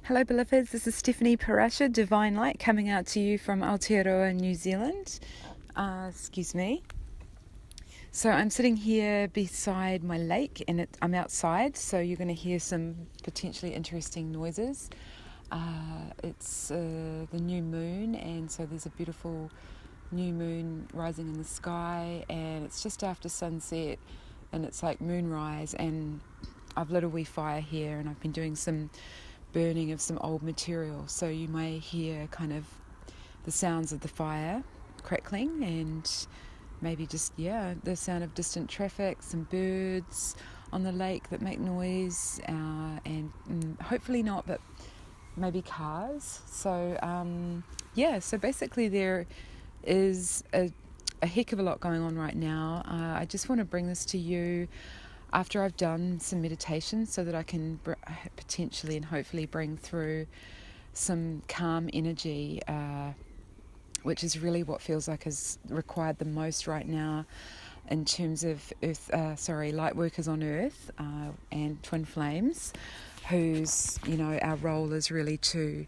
Hello beloveds, this is Stephanie Parasha, Divine Light, coming out to you from Aotearoa, New Zealand. Excuse me. So I'm sitting here beside my lake and I'm outside, so you're going to hear some potentially interesting noises. It's the new moon, and so there's a beautiful new moon rising in the sky, and it's just after sunset and it's like moonrise, and I've lit a wee fire here and I've been doing some burning of some old material, so you may hear kind of the sounds of the fire crackling and maybe just the sound of distant traffic, some birds on the lake that make noise, and hopefully not, but maybe cars. So so basically there is a heck of a lot going on right now. I just want to bring this to you after I've done some meditation so that I can potentially and hopefully bring through some calm energy, which is really what feels like is required the most right now in terms of Lightworkers on Earth and Twin Flames, whose our role is really to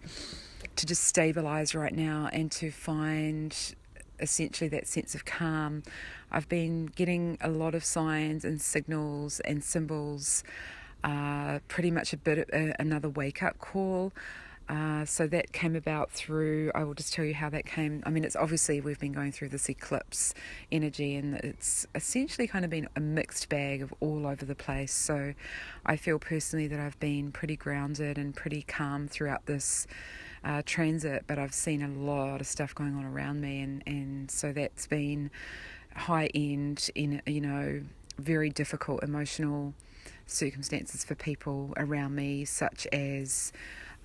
just stabilize right now and to find essentially that sense of calm. I've been getting a lot of signs and signals and symbols, pretty much a bit of another wake-up call. So that came about through, I will just tell you how that came. I mean, it's obviously we've been going through this eclipse energy, and it's essentially kind of been a mixed bag of all over the place. So I feel personally that I've been pretty grounded and pretty calm throughout this transit, but I've seen a lot of stuff going on around me, and so that's been high end in very difficult emotional circumstances for people around me, such as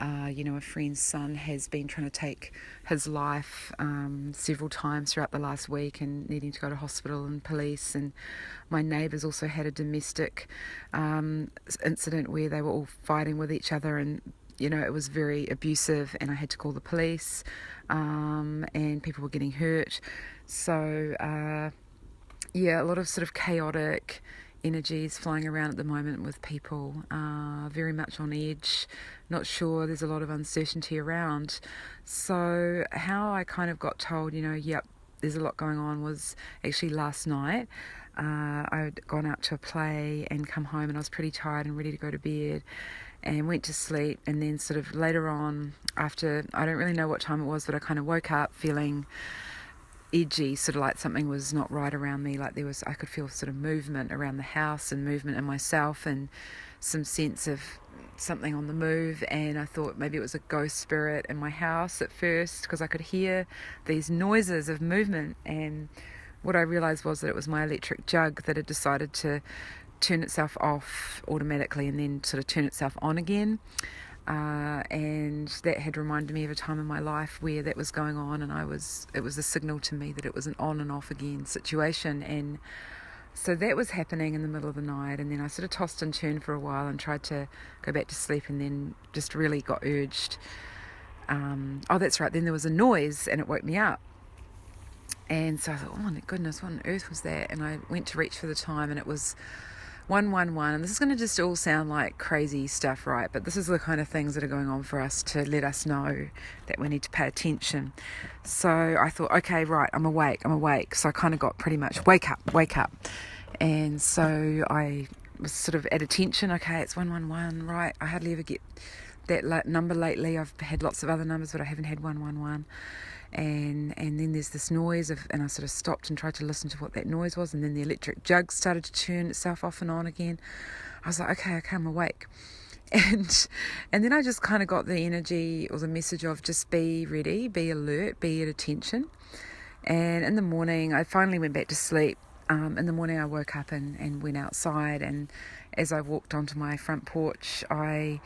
a friend's son has been trying to take his life several times throughout the last week and needing to go to hospital and police, and my neighbours also had a domestic incident where they were all fighting with each other, and it was very abusive, and I had to call the police, and people were getting hurt. So a lot of sort of chaotic energies flying around at the moment with people, very much on edge, not sure, there's a lot of uncertainty around. So how I kind of got told, there's a lot going on, was actually last night. I'd gone out to a play and come home, and I was pretty tired and ready to go to bed, and went to sleep, and then sort of later on, after, I don't really know what time it was, but I kind of woke up feeling edgy, sort of like something was not right around me, like I could feel sort of movement around the house and movement in myself and some sense of something on the move, and I thought maybe it was a ghost spirit in my house at first because I could hear these noises of movement, and what I realised was that it was my electric jug that had decided to turn itself off automatically and then sort of turn itself on again. And that had reminded me of a time in my life where that was going on, and it was a signal to me that it was an on and off again situation. And so that was happening in the middle of the night, and then I sort of tossed and turned for a while and tried to go back to sleep, and then just really got urged. That's right, then there was a noise and it woke me up. And so I thought, oh my goodness, what on earth was that? And I went to reach for the time, and it was 111, and this is going to just all sound like crazy stuff, right? But this is the kind of things that are going on for us to let us know that we need to pay attention. So I thought, okay, right, I'm awake. So I kind of got pretty much wake up. And so I was sort of at attention. Okay, it's 111, right? I hardly ever get that number lately. I've had lots of other numbers, but I haven't had 111. And then there's this noise and I sort of stopped and tried to listen to what that noise was, and then the electric jug started to turn itself off and on again. I was like, okay, I'm awake. And then I just kind of got the energy or the message of just be ready, be alert, be at attention. And in the morning, I finally went back to sleep. In the morning I woke up and went outside, and as I walked onto my front porch, I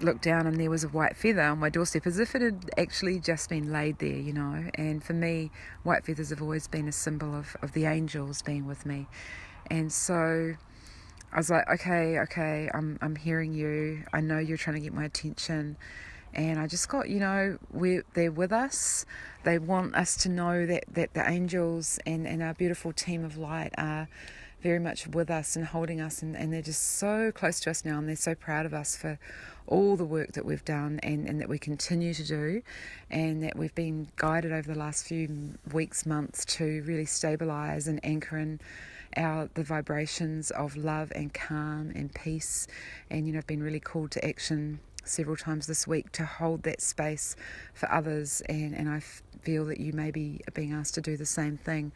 looked down and there was a white feather on my doorstep, as if it had actually just been laid there, and for me, white feathers have always been a symbol of the angels being with me. And so I was like, okay, I'm hearing you, I know you're trying to get my attention. And I just got, they're with us. They want us to know that the angels and our beautiful team of light are very much with us and holding us, and they're just so close to us now, and they're so proud of us for all the work that we've done and that we continue to do, and that we've been guided over the last few weeks, months, to really stabilise and anchor in the vibrations of love and calm and peace. And I've been really called to action several times this week to hold that space for others, and I feel that you may be being asked to do the same thing.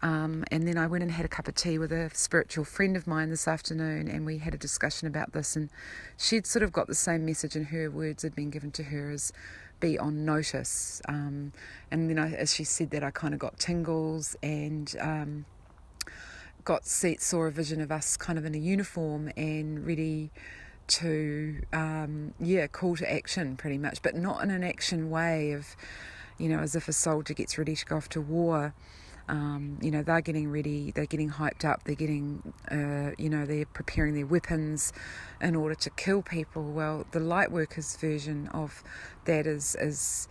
And then I went and had a cup of tea with a spiritual friend of mine this afternoon, and we had a discussion about this, and she'd sort of got the same message, and her words had been given to her as be on notice. And then as she said that, I kind of got tingles, and saw a vision of us kind of in a uniform and ready to call to action, pretty much, but not in an action way of as if a soldier gets ready to go off to war. They're getting ready, they're getting hyped up, they're getting they're preparing their weapons in order to kill people. Well, the Lightworkers version of that is as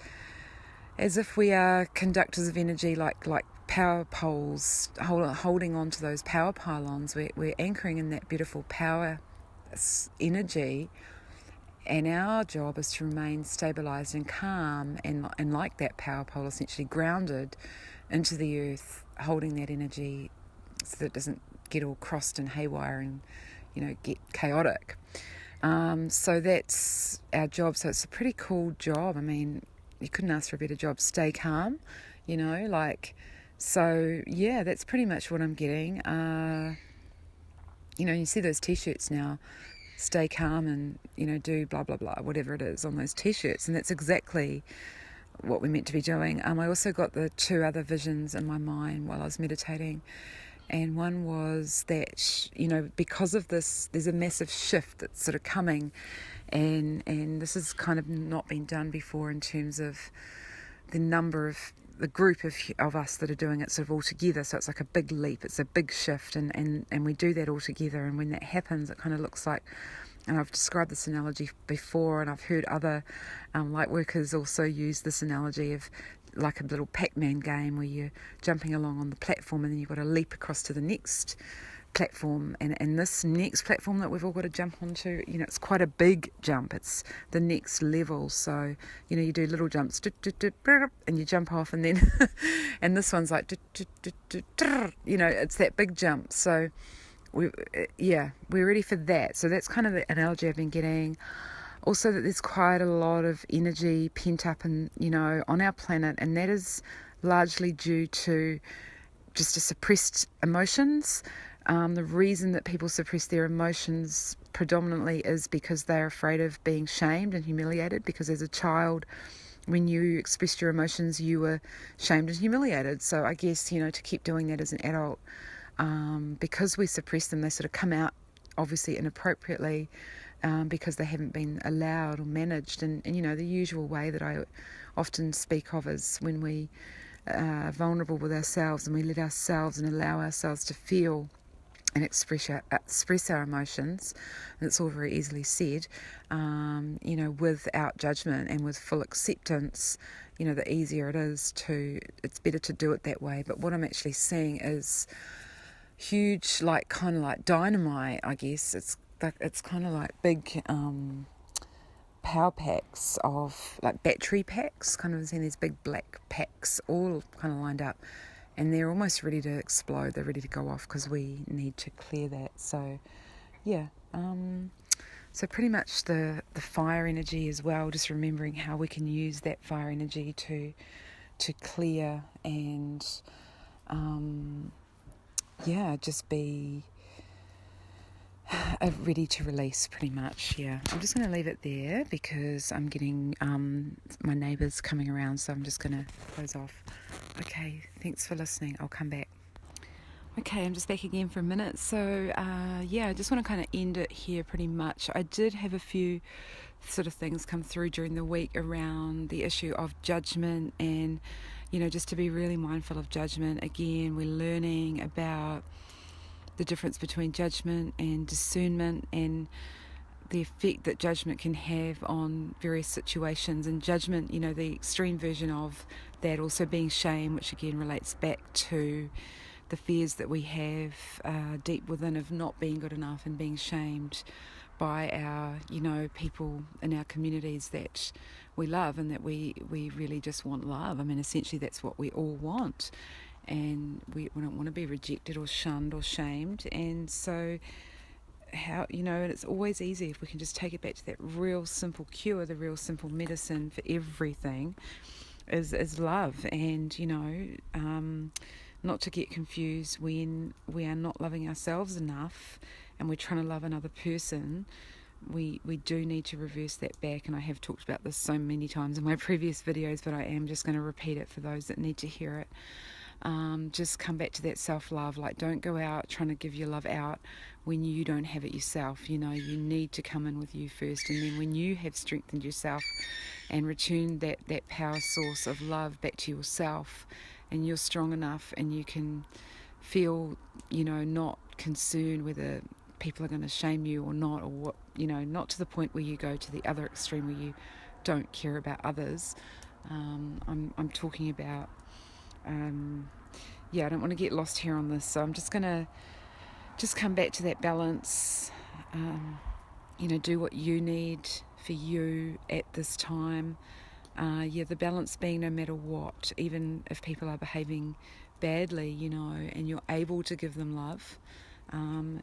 if we are conductors of energy, like power poles, holding on to those power pylons. We're anchoring in that beautiful power energy, and our job is to remain stabilised and calm, and like that power pole, essentially grounded into the earth, holding that energy so that it doesn't get all crossed and haywire and get chaotic. So that's our job. So it's a pretty cool job. I mean, you couldn't ask for a better job. Stay calm, so yeah, that's pretty much what I'm getting. You see those t-shirts now, stay calm and do blah blah blah, whatever it is on those t-shirts, and that's exactly what we're meant to be doing. I also got the two other visions in my mind while I was meditating, and one was that because of this, there's a massive shift that's sort of coming, and this has kind of not been done before in terms of the group of us that are doing it sort of all together. So it's like a big leap, it's a big shift, and we do that all together. And when that happens, it kind of looks like, and I've described this analogy before, and I've heard other Lightworkers also use this analogy of like a little Pac-Man game where you're jumping along on the platform, and then you've got to leap across to the next platform, and this next platform that we've all got to jump onto, it's quite a big jump. It's the next level. So you do little jumps, and you jump off, and then and this one's like it's that big jump. So we're ready for that. So that's kind of the analogy I've been getting. Also, that there's quite a lot of energy pent up on our planet, and that is largely due to just a suppressed emotions. The reason that people suppress their emotions predominantly is because they're afraid of being shamed and humiliated, because as a child, when you expressed your emotions, you were shamed and humiliated. So I guess, to keep doing that as an adult, because we suppress them, they sort of come out obviously inappropriately, because they haven't been allowed or managed. And the usual way that I often speak of is when we are vulnerable with ourselves and we let ourselves and allow ourselves to feel and express our emotions, and it's all very easily said, without judgment and with full acceptance, the easier it is it's better to do it that way. But what I'm actually seeing is huge, kind of like dynamite, I guess. It's kind of like big power packs of, like battery packs, kind of seeing these big black packs all kind of lined up, and they're almost ready to explode. They're ready to go off because we need to clear that. So yeah, so pretty much the fire energy as well, just remembering how we can use that fire energy to clear and just be ready to release, pretty much. Yeah, I'm just going to leave it there because I'm getting my neighbours coming around, so I'm just going to close off. Okay, thanks for listening. I'll come back. Okay, I'm just back again for a minute. So I just want to kind of end it here pretty much. I did have a few sort of things come through during the week around the issue of judgment, and just to be really mindful of judgment. Again, we're learning about the difference between judgment and discernment, and the effect that judgment can have on various situations. And judgment, the extreme version of that also being shame, which again relates back to the fears that we have deep within of not being good enough and being shamed by our, people in our communities that we love and that we really just want love. I mean, essentially that's what we all want, and we don't want to be rejected or shunned or shamed. And so and it's always easy if we can just take it back to that real simple cure, the real simple medicine for everything is love. And not to get confused when we are not loving ourselves enough and we're trying to love another person. We do need to reverse that back, and I have talked about this so many times in my previous videos, but I am just going to repeat it for those that need to hear it. Just come back to that self-love. Like, don't go out trying to give your love out when you don't have it yourself. You need to come in with you first, and then when you have strengthened yourself and returned that power source of love back to yourself, and you're strong enough and you can feel, not concerned whether people are going to shame you or not, or what, not to the point where you go to the other extreme where you don't care about others. I'm talking about I don't want to get lost here on this, so I'm just going to come back to that balance. Do what you need for you at this time. The balance being no matter what, even if people are behaving badly, and you're able to give them love.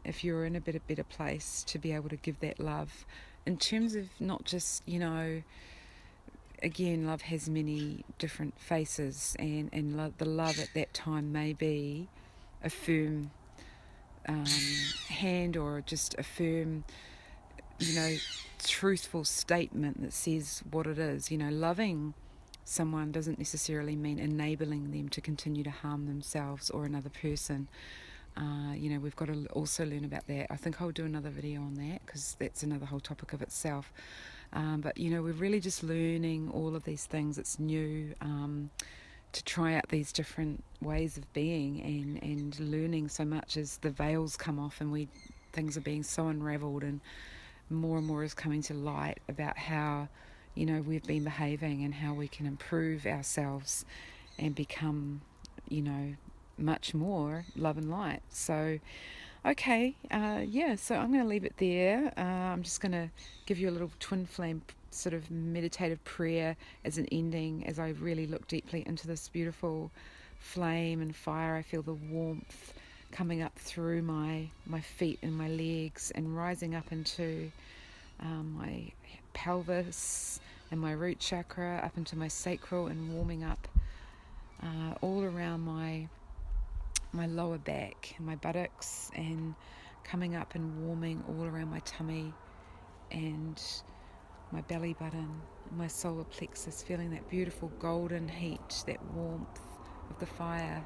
If you're in a better place to be able to give that love, in terms of not just, again, love has many different faces, and the love at that time may be a firm hand, or just a firm, truthful statement that says what it is. Loving someone doesn't necessarily mean enabling them to continue to harm themselves or another person. We've got to also learn about that. I think I'll do another video on that, because that's another whole topic of itself. But we're really just learning all of these things. It's new to try out these different ways of being, and learning so much as the veils come off and things are being so unraveled, and more is coming to light about how we've been behaving and how we can improve ourselves and become much more love and light. So okay, so I'm going to leave it there. I'm just going to give you a little twin flame sort of meditative prayer as an ending, as I really look deeply into this beautiful flame and fire. I feel the warmth coming up through my feet and my legs, and rising up into my pelvis and my root chakra, up into my sacral, and warming up all around my lower back and my buttocks, and coming up and warming all around my tummy and my belly button, my solar plexus, feeling that beautiful golden heat, that warmth of the fire,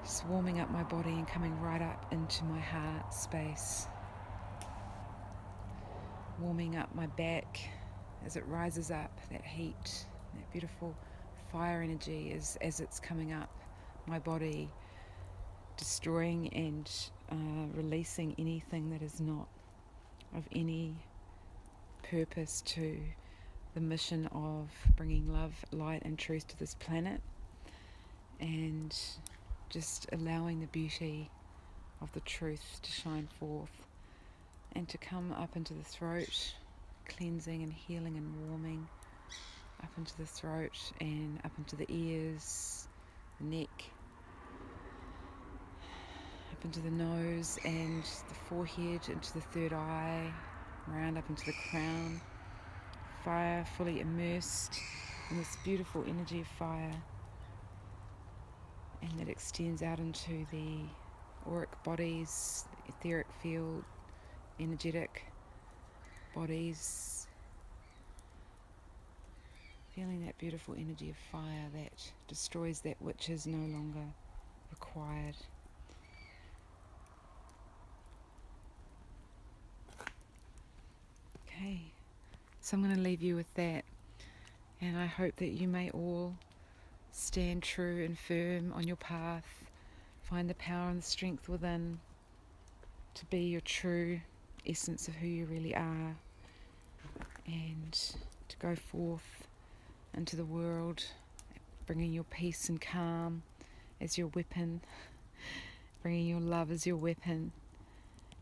just warming up my body and coming right up into my heart space, warming up my back as it rises up, that heat, that beautiful fire energy as it's coming up my body, destroying and releasing anything that is not of any purpose to the mission of bringing love, light and truth to this planet, and just allowing the beauty of the truth to shine forth and to come up into the throat, cleansing and healing and warming up into the throat and up into the ears, the neck, up into the nose and the forehead, into the third eye, round up into the crown. Fire, fully immersed in this beautiful energy of fire, and that extends out into the auric bodies, the etheric field, energetic bodies, feeling that beautiful energy of fire that destroys that which is no longer required. Okay, so I'm going to leave you with that, and I hope that you may all stand true and firm on your path, find the power and the strength within to be your true essence of who you really are, and to go forth into the world bringing your peace and calm as your weapon, bringing your love as your weapon,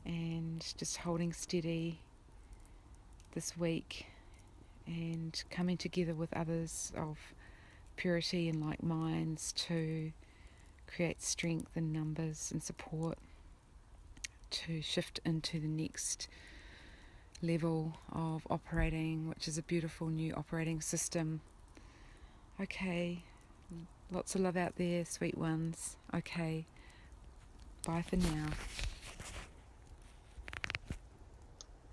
and just holding steady this week and coming together with others of purity and like minds to create strength in numbers and support to shift into the next level of operating, which is a beautiful new operating system. Okay, lots of love out there, sweet ones. Okay, bye for now.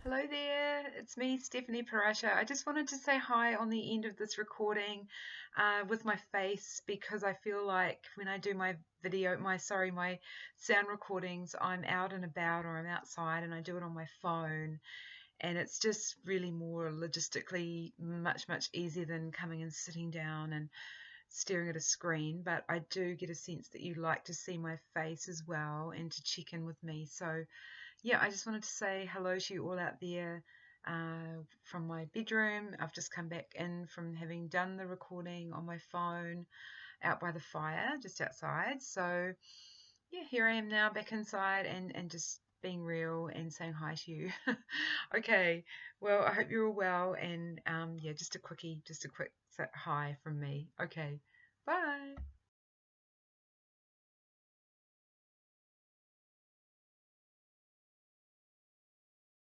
Hello there, it's me, Stephanie Parasha. I just wanted to say hi on the end of this recording with my face, because I feel like when I do my my sound recordings, I'm out and about or I'm outside and I do it on my phone. And it's just really more logistically much easier than coming and sitting down and staring at a screen. But I do get a sense that you like to see my face as well and to check in with me. So yeah, I just wanted to say hello to you all out there from my bedroom. I've just come back in from having done the recording on my phone out by the fire, just outside. So yeah, here I am now back inside and just being real and saying hi to you. Okay, well, I hope you're all well, and yeah, just a quick hi from me. Okay, bye.